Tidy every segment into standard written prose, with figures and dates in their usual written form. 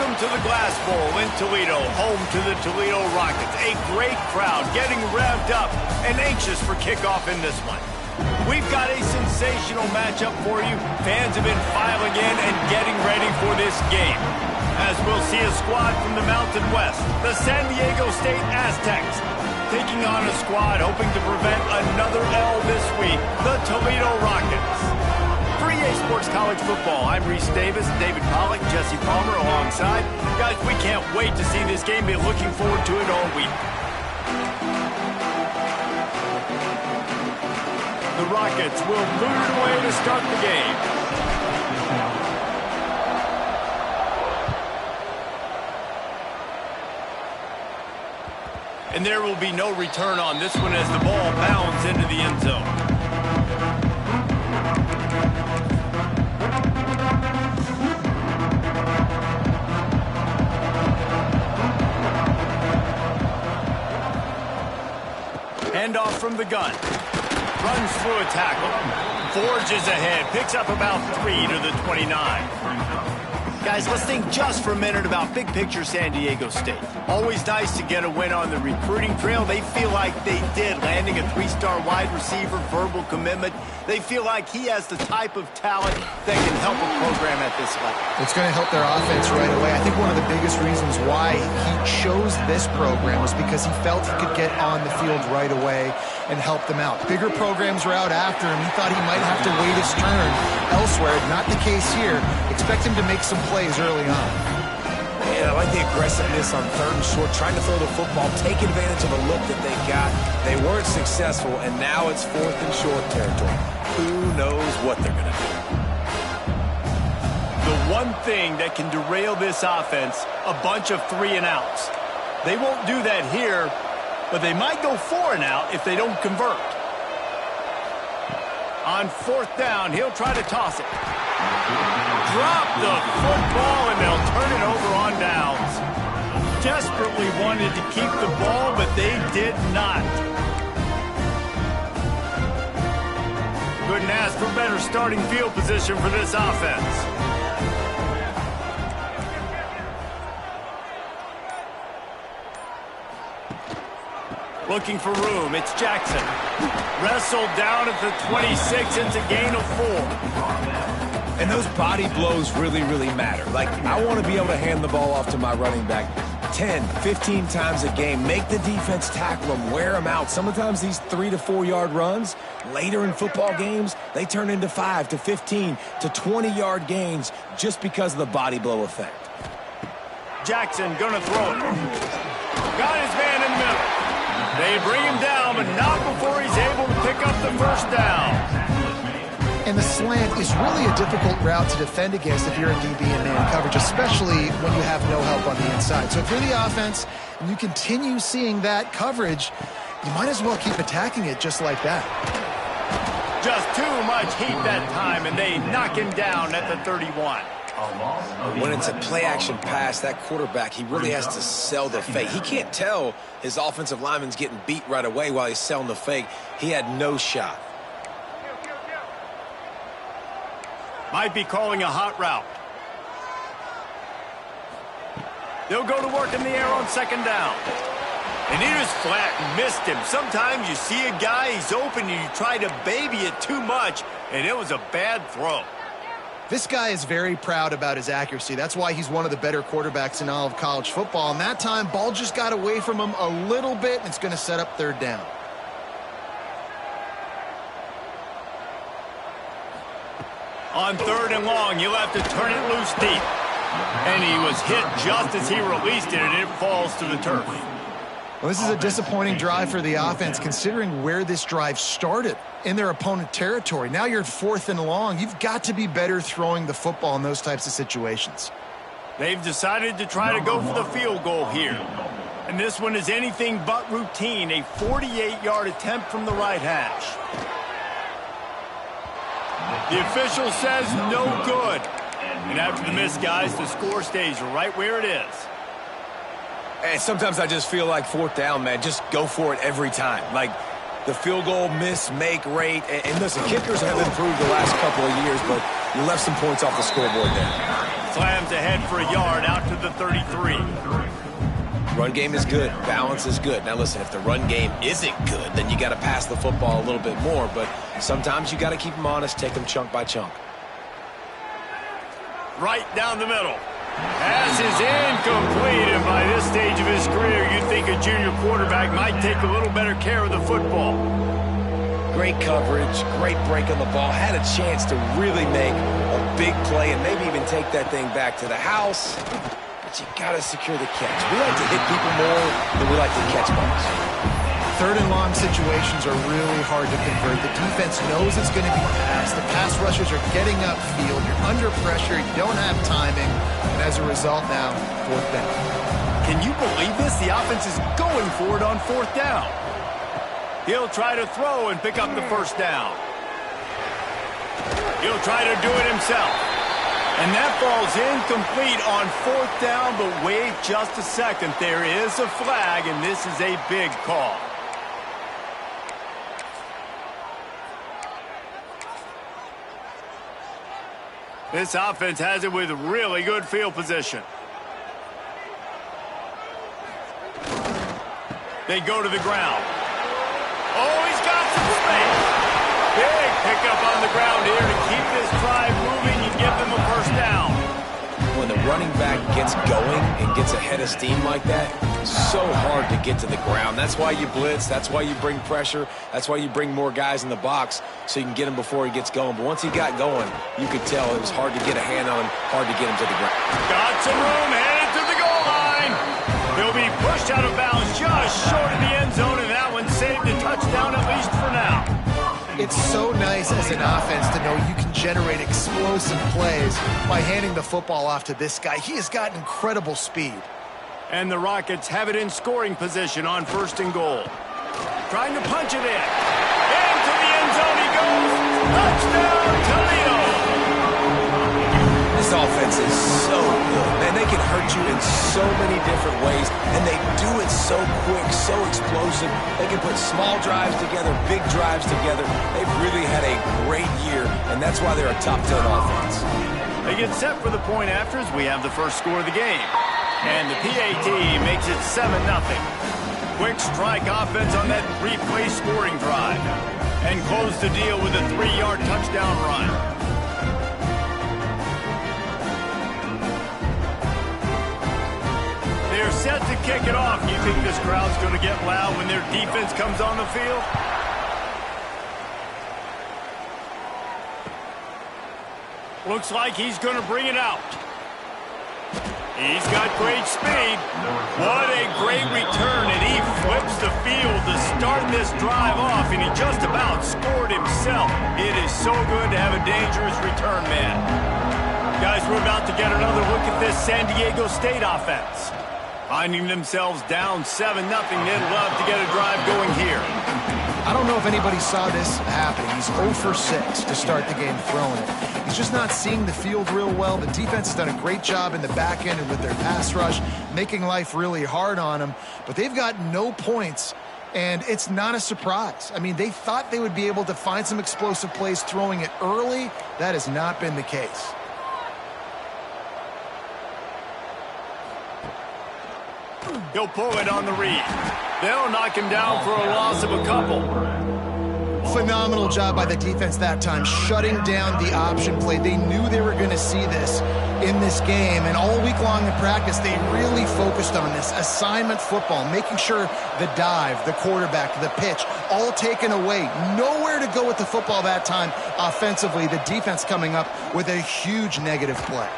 Welcome to the Glass Bowl in Toledo, home to the Toledo Rockets. A great crowd getting revved up and anxious for kickoff in this one. We've got a sensational matchup for you. Fans have been filing in and getting ready for this game. As we'll see a squad from the Mountain West, the San Diego State Aztecs, taking on a squad hoping to prevent another L this week, the Toledo Rockets. For EA Sports College Football, I'm Reese Davis, David Pollack, Jesse Palmer alongside. Guys, we can't wait to see this game. Be looking forward to it all week. The Rockets will boot it away to start the game. And there will be no return on this one as the ball bounds into the end zone. Handoff from the gun. Runs through a tackle. Forges ahead. Picks up about 3 to the 29. Guys, let's think just for a minute about big picture San Diego State. Always nice to get a win on the recruiting trail. They feel like they did, landing a 3-star wide receiver, verbal commitment. They feel like he has the type of talent that can help a program at this level. It's going to help their offense right away. I think one of the biggest reasons why he chose this program was because he felt he could get on the field right away and help them out. Bigger programs were out after him. He thought he might have to wait his turn elsewhere. Not the case here. Expect him to make some plays early on. Yeah, I like the aggressiveness on 3rd and short, trying to throw the football, take advantage of a look that they got. They weren't successful, and now it's 4th and short territory. Who knows what they're going to do? The one thing that can derail this offense, a bunch of 3-and-outs. They won't do that here, but they might go 4-and-out if they don't convert. On 4th down, he'll try to toss it. Drop the football, and they'll turn it over on downs. Desperately wanted to keep the ball, but they did not. Couldn't ask for better starting field position for this offense. Looking for room, it's Jackson. Wrestled down at the 26, it's a gain of 4. And those body blows really, really matter. Like, I want to be able to hand the ball off to my running back 10, 15 times a game. Make the defense tackle them, wear them out. Sometimes these 3 to 4 yard runs, later in football games, they turn into 5 to 15 to 20 yard gains just because of the body blow effect. Jackson gonna throw it. Got his man in the middle. They bring him down, but not before he's able to pick up the first down. And the slant is really a difficult route to defend against if you're a DB in man coverage, especially when you have no help on the inside. So if you're the offense and you continue seeing that coverage, you might as well keep attacking it just like that. Just too much heat that time, and they knock him down at the 31. When it's a play-action pass, that quarterback, he really has to sell the fake. He can't tell his offensive lineman's getting beat right away while he's selling the fake. He had no shot. Might be calling a hot route. They'll go to work in the air on 2nd down. And he just flat missed him. Sometimes you see a guy, he's open, and you try to baby it too much, and it was a bad throw. This guy is very proud about his accuracy. That's why he's one of the better quarterbacks in all of college football. And that time, ball just got away from him a little bit, and it's going to set up 3rd down. On 3rd and long, you'll have to turn it loose deep. And he was hit just as he released it, and it falls to the turf. Well, this is a disappointing drive for the offense, considering where this drive started in their opponent territory. Now you're at 4th and long. You've got to be better throwing the football in those types of situations. They've decided to try to go for the field goal here. And this one is anything but routine, a 48-yard attempt from the right hash. The official says no good. And after the miss, guys, the score stays right where it is. And sometimes I just feel like 4th down, man, just go for it every time. Like, the field goal miss, make rate. And listen, kickers have improved the last couple of years, but you left some points off the scoreboard there. Slams ahead for a yard out to to the 33. Run game is good. Balance is good. Now, listen, if the run game isn't good, then you got to pass the football a little bit more. But sometimes you got to keep them honest, take them chunk by chunk. Right down the middle. Pass is incomplete, and by this stage of his career, you'd think a junior quarterback might take a little better care of the football. Great coverage, great break on the ball. Had a chance to really make a big play and maybe even take that thing back to the house. But you got to secure the catch. We like to hit people more than we like to catch balls. Third and long situations are really hard to convert. The defense knows it's going to be passed. The pass rushers are getting upfield. You're under pressure. You don't have timing. And as a result now, fourth down. Can you believe this? The offense is going for it on fourth down. He'll try to throw and pick up the first down. He'll try to do it himself. And that ball's incomplete on fourth down, but wait just a second. There is a flag, and this is a big call. This offense has it with really good field position. They go to the ground. Oh, he's got some space. Big pickup on the ground here to keep this drive moving and give them a first down. When the running back gets going and gets ahead of steam like that, so hard to get to the ground. That's why you blitz. That's why you bring pressure. That's why you bring more guys in the box so you can get him before he gets going. But once he got going, you could tell it was hard to get a hand on him, hard to get him to the ground. Got some room, headed to the goal line. He'll be pushed out of bounds just short of the end zone, and that one saved a touchdown at least for now. It's so nice as an offense to know you can generate explosive plays by handing the football off to this guy. He has got incredible speed. And the Rockets have it in scoring position on first and goal. Trying to punch it in. Into the end zone he goes. Touchdown, Toledo! This offense is so good. Man, they can hurt you in so many different ways, and they do it so quick, so explosive. They can put small drives together, big drives together. They've really had a great year, and that's why they're a top 10 offense. They get set for the point after as we have the first score of the game. And the PAT makes it 7-0. Quick strike offense on that three-play scoring drive. And close the deal with a 3-yard touchdown run. They're set to kick it off. You think this crowd's going to get loud when their defense comes on the field? Looks like he's going to bring it out. He's got great speed. What a great return, and he flips the field to start this drive off, and he just about scored himself. It is so good to have a dangerous return man. Guys, we're about to get another look at this San Diego State offense. Finding themselves down 7-0, they'd love to get a drive going here. I don't know if anybody saw this happening. He's 0 for 6 to start the game throwing it. He's just not seeing the field real well. The defense has done a great job in the back end and with their pass rush, making life really hard on him. But they've got no points, and it's not a surprise. I mean, they thought they would be able to find some explosive plays throwing it early. That has not been the case. He'll pull it on the read. They'll knock him down for a loss of a couple. Phenomenal job by the defense that time, shutting down the option play. They knew they were going to see this in this game, and all week long in practice, they really focused on this assignment football, making sure the dive, the quarterback, the pitch, all taken away. Nowhere to go with the football that time offensively. The defense coming up with a huge negative play.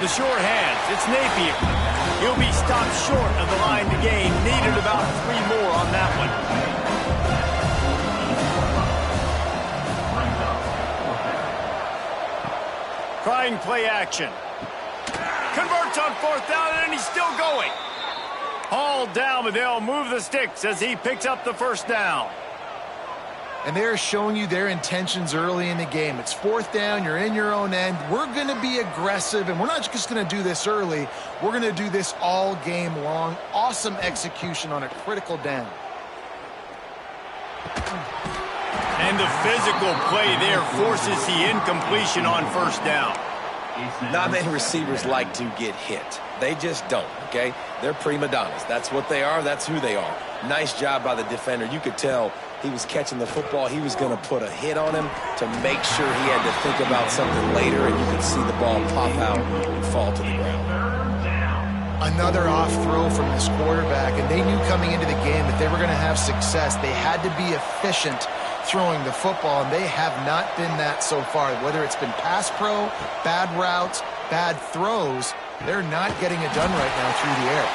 The short hands, it's Napier. He'll be stopped short of the line to gain. Needed about 3 more on that one. Trying play action. Converts on fourth down, and he's still going. Hauled down, but they'll move the sticks as he picks up the first down. And they're showing you their intentions early in the game. It's fourth down, you're in your own end. We're going to be aggressive, and we're not just going to do this early. We're going to do this all game long. Awesome execution on a critical down. And the physical play there forces the incompletion on first down. Not many receivers like to get hit. They just don't, okay? They're prima donnas. That's what they are. That's who they are. Nice job by the defender. You could tell he was catching the football. He was going to put a hit on him to make sure he had to think about something later, and you could see the ball pop out and fall to the ground. Another off throw from this quarterback, and they knew coming into the game that they were going to have success. They had to be efficient throwing the football, and they have not been that so far. Whether it's been pass pro, bad routes, bad throws, they're not getting it done right now through the air.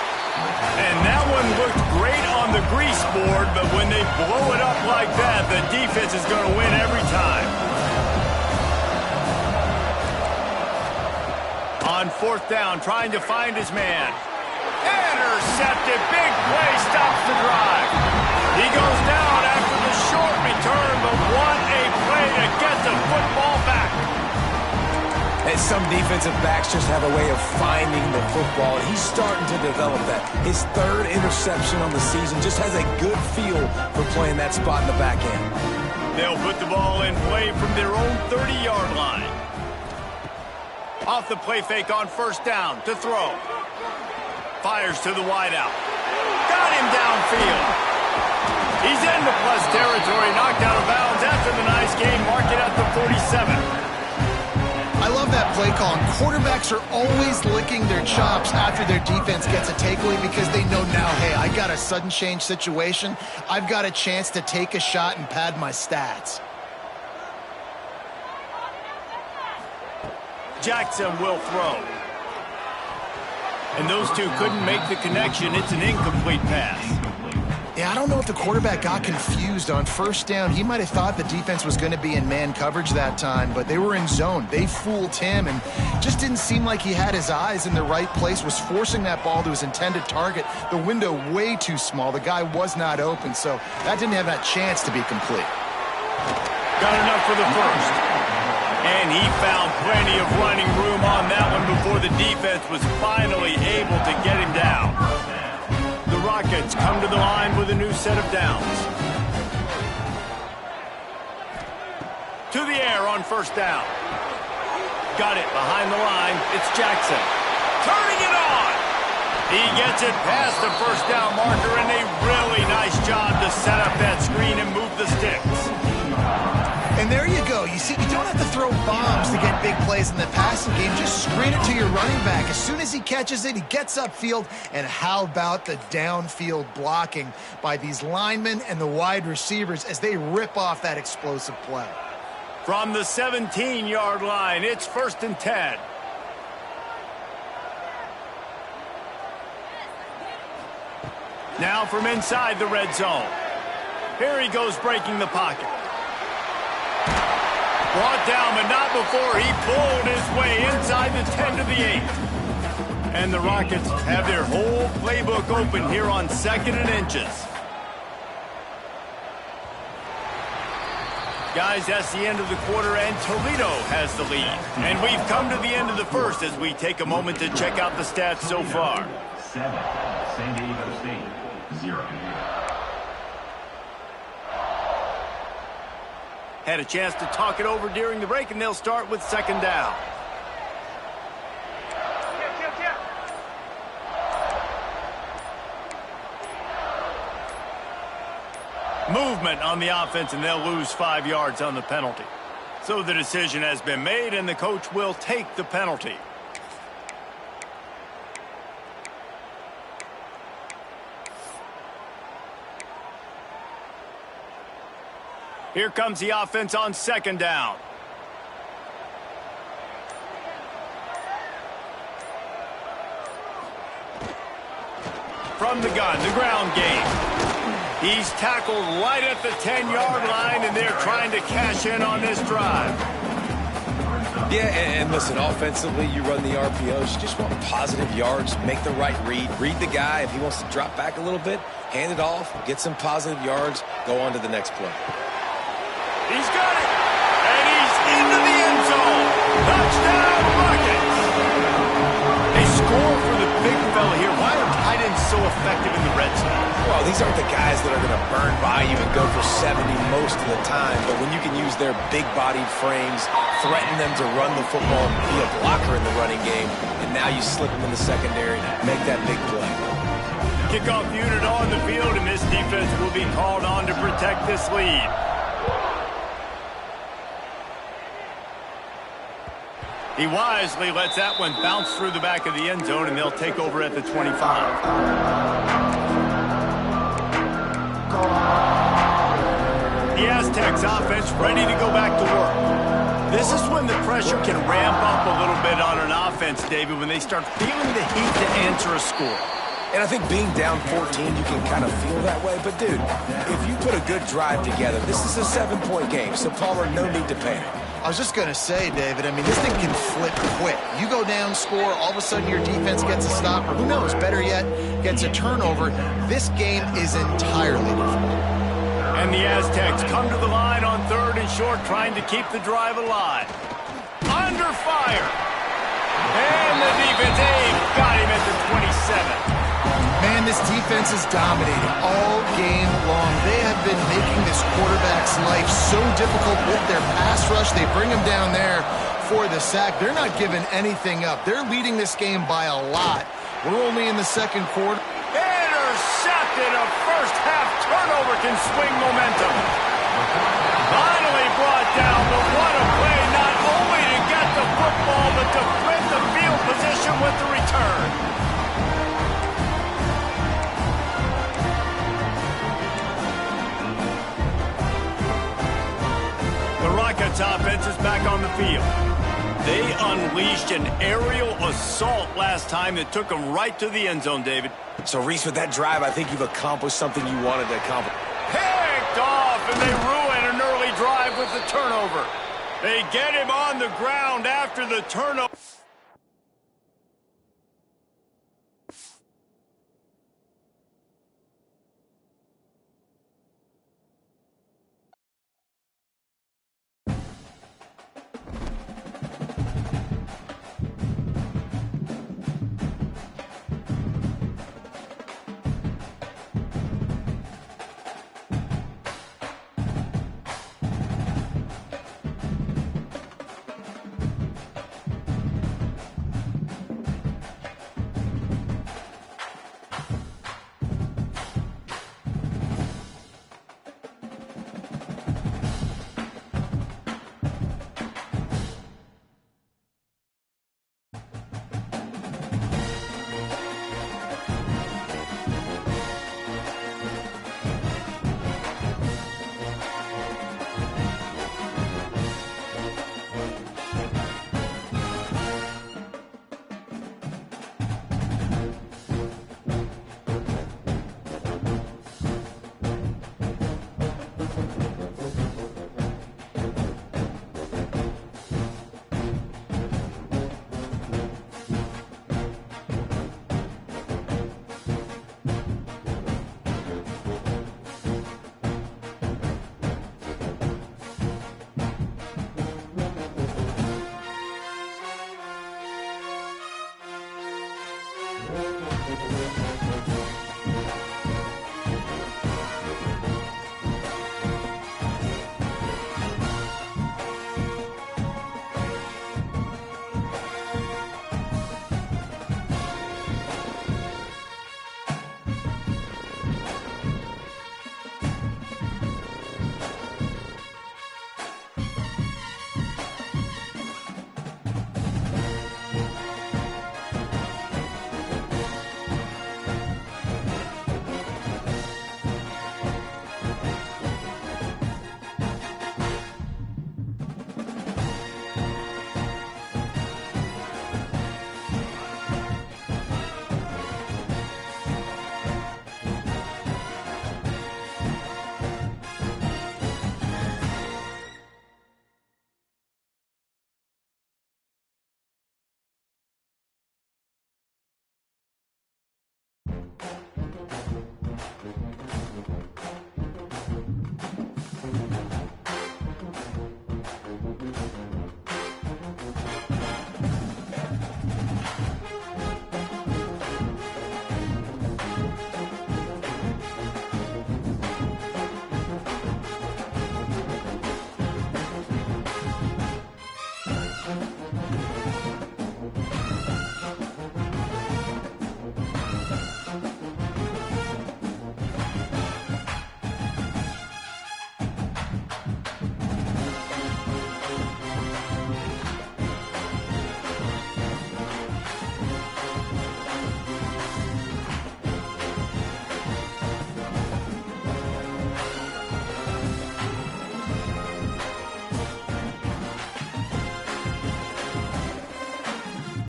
And that one looked great on the grease board, but when they blow it up like that, the defense is going to win every time. On fourth down, trying to find his man. Intercepted. Big play stops the drive. He goes down after the short return, but what a play to get the football back. And some defensive backs just have a way of finding the football, and he's starting to develop that. His third interception on the season, just has a good feel for playing that spot in the back end. They'll put the ball in play from their own 30-yard line. Off the play fake on first down to throw. Fires to the wideout. Got him downfield. He's into plus territory, knocked out of bounds after the nice game. Mark it at the 47. I love that play call. And quarterbacks are always licking their chops after their defense gets a takeaway because they know now, hey, I got a sudden change situation. I've got a chance to take a shot and pad my stats. Jackson will throw. And those two couldn't make the connection. It's an incomplete pass. Yeah, I don't know if the quarterback got confused on first down. He might have thought the defense was going to be in man coverage that time, but they were in zone. They fooled him and just didn't seem like he had his eyes in the right place, was forcing that ball to his intended target. The window way too small. The guy was not open, so that didn't have that chance to be complete. Got enough for the first. And he found plenty of running room on that one before the defense was finally able to get him down. The Rockets come to the line with a new set of downs. To the air on first down. Got it behind the line. It's Jackson. Turning it on. He gets it past the first down marker, and a really nice job to set up that screen and move the sticks. And there you go. You see, you don't have to throw bombs to get big plays in the passing game. Just screen it to your running back. As soon as he catches it, he gets upfield. And how about the downfield blocking by these linemen and the wide receivers as they rip off that explosive play? From the 17-yard line, it's 1st and 10. Now from inside the red zone. Here he goes breaking the pocket. Brought down, but not before he pulled his way inside the 10 to the 8. And the Rockets have their whole playbook open here on 2nd and inches. Guys, that's the end of the quarter, and Toledo has the lead. And we've come to the end of the first as we take a moment to check out the stats so far. 7, San Diego State, 0. Had a chance to talk it over during the break, and they'll start with 2nd down. Movement on the offense, and they'll lose 5 yards on the penalty. So the decision has been made, and the coach will take the penalty. Here comes the offense on 2nd down. From the gun, the ground game. He's tackled right at the 10-yard line, and they're trying to cash in on this drive. Yeah, and listen, offensively, you run the RPOs. You just want positive yards, make the right read. Read the guy. If he wants to drop back a little bit, hand it off, get some positive yards, go on to the next play. He's got it, and he's into the end zone. Touchdown, Rockets. A score for the big fella here, why are tight ends so effective in the red zone? Well, these aren't the guys that are going to burn by you and go for 70 most of the time, but when you can use their big-bodied frames, threaten them to run the football, be a blocker in the running game, and now you slip them in the secondary, make that big play. Kickoff unit on the field, and this defense will be called on to protect this lead. He wisely lets that one bounce through the back of the end zone, and they'll take over at the 25. The Aztecs offense ready to go back to work. This is when the pressure can ramp up a little bit on an offense, David, when they start feeling the heat to answer a score. And I think being down 14, you can kind of feel that way. But, dude, if you put a good drive together, this is a 7-point game, so, Palmer, no need to panic. I was just going to say, David, I mean, this thing can flip quick. You go down, score, all of a sudden your defense gets a stop, or who knows, better yet, gets a turnover. This game is entirely different. And the Aztecs come to the line on 3rd and short, trying to keep the drive alive. Under fire. And the defense got him at the 27. Man, this defense is dominating all game long. They have been making this quarterback's life so difficult with their pass rush. They bring him down there for the sack. They're not giving anything up. They're leading this game by a lot. We're only in the 2nd quarter. Intercepted. A first-half turnover can swing momentum. Finally brought down, but what a play, not only to get the football, but to flip the field position with the return. The Rockets offense is back on the field. They unleashed an aerial assault last time that took them right to the end zone, David. So, Reese, with that drive, I think you've accomplished something you wanted to accomplish. Picked off, and they ruin an early drive with the turnover. They get him on the ground after the turnover.